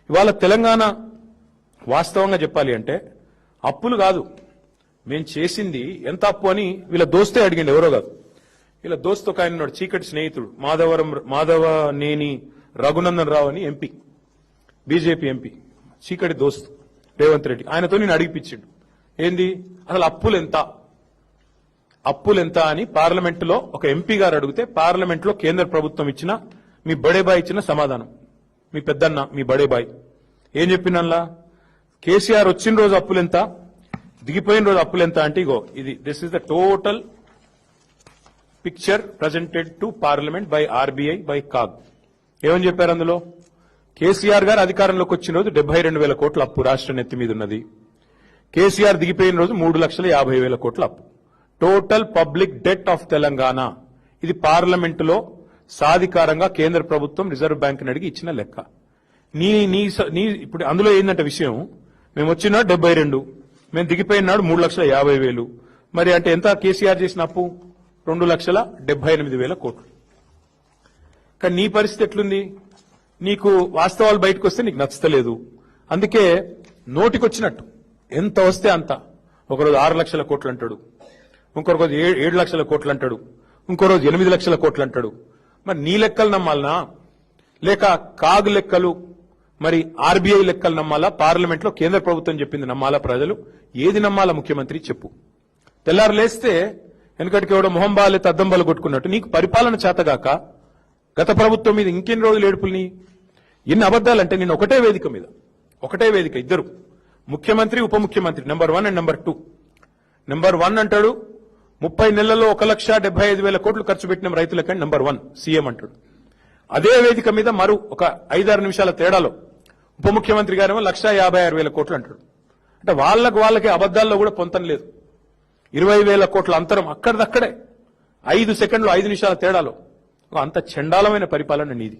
ఇవాళ తెలంగాణ వాస్తవంగా చెప్పాలి అంటే అప్పులు కాదు మేము చేసింది ఎంత అప్పు అని వీళ్ళ దోస్తే అడిగిండు, ఎవరో కాదు. వీళ్ళ దోస్తు ఒక ఆయన ఉన్నాడు, చీకటి స్నేహితుడు మాధవనేని రఘునందన్ రావు అని ఎంపీ, బీజేపీ ఎంపీ, చీకటి దోస్తు రేవంత్ రెడ్డి. ఆయనతో నేను అడిగిపించిండు, ఏంది అసలు అప్పులెంత అని పార్లమెంటులో ఒక ఎంపీ గారు అడిగితే పార్లమెంట్లో కేంద్ర ప్రభుత్వం ఇచ్చిన మీ బడేబాయ్ ఇచ్చిన సమాధానం. మీ పెద్దన్న మీ బడేబాయ్ ఏం చెప్పినల్లా, కేసీఆర్ వచ్చిన రోజు అప్పులెంత, దిగిపోయిన రోజు అప్పులెంత అంటే ఇగో ఇది, this is the total picture presented to parliament by RBI by CAG. ఏమని చెప్పారు అందులో, కేసీఆర్ గారు అధికారంలోకి వచ్చిన రోజు 72,000 కోట్ల అప్పు రాష్ట్ర నెత్తి మీద ఉన్నది. కేసీఆర్ దిగిపోయిన రోజు 3,50,000 కోట్ల అప్పు. Total public det of Telangana. ఇది పార్లమెంటులో సాధికారంగా కేంద్ర ప్రభుత్వం రిజర్వ్ బ్యాంక్ అడిగి ఇచ్చిన లెక్క. ఇప్పుడు అందులో ఏంటంటే విషయం, మేము వచ్చిన 72, మేము దిగిపోయినాడు 3,50,000. మరి అంటే ఎంత కేసీఆర్ చేసిన అప్పు, 2,78,000 కోట్లు. కానీ నీ పరిస్థితి ఎట్లుంది, నీకు వాస్తవాలు బయటకు వస్తే నీకు నచ్చలేదు, అందుకే నోటికొచ్చినట్టు ఎంత వస్తే అంత. ఒకరోజు 6 లక్షల కోట్లు అంటాడు, ఇంకో రోజు 7 లక్షల కోట్లు అంటాడు, ఇంకో రోజు 8 లక్షల కోట్లు అంటాడు. మరి నీ లెక్కలు నమ్మాలనా, లేక కాగ్ లెక్కలు మరి ఆర్బీఐ లెక్కలు నమ్మాలా, పార్లమెంట్ లో కేంద్ర ప్రభుత్వం చెప్పింది నమ్మాలా, ప్రజలు ఏది నమ్మాలా ముఖ్యమంత్రి చెప్పు. తెల్లారు లేస్తే వెనకటికి ఎవడో మొహం బాలే తద్దంబాలు కొట్టుకున్నట్టు నీకు పరిపాలన చేతగాక గత ప్రభుత్వం మీద ఇంకెన్ని రోజులు ఏడుపుల్ని, ఎన్ని అబద్దాలంటే నేను ఒకటే వేదిక ఇద్దరు ముఖ్యమంత్రి ఉప ముఖ్యమంత్రి నెంబర్ 1 అండ్ నెంబర్ 2. నెంబర్ 1 అంటాడు 30 నెలల్లో 1,75,000 కోట్లు ఖర్చు పెట్టిన రైతులకని నెంబర్ 1 సీఎం అంటాడు. అదే వేదిక మీద మరో ఒక 5-6 నిమిషాల తేడాలో ఉప ముఖ్యమంత్రి గారేమో 1,56,000 కోట్లు అంటాడు. అంటే వాళ్ళకి అబద్దాల్లో కూడా పొంతం లేదు. 20,000 కోట్ల అంతరం అక్కడిదక్కడే 5 సెకండ్లు 5 నిమిషాల తేడాలో. అంత చండాలమైన పరిపాలన నీది.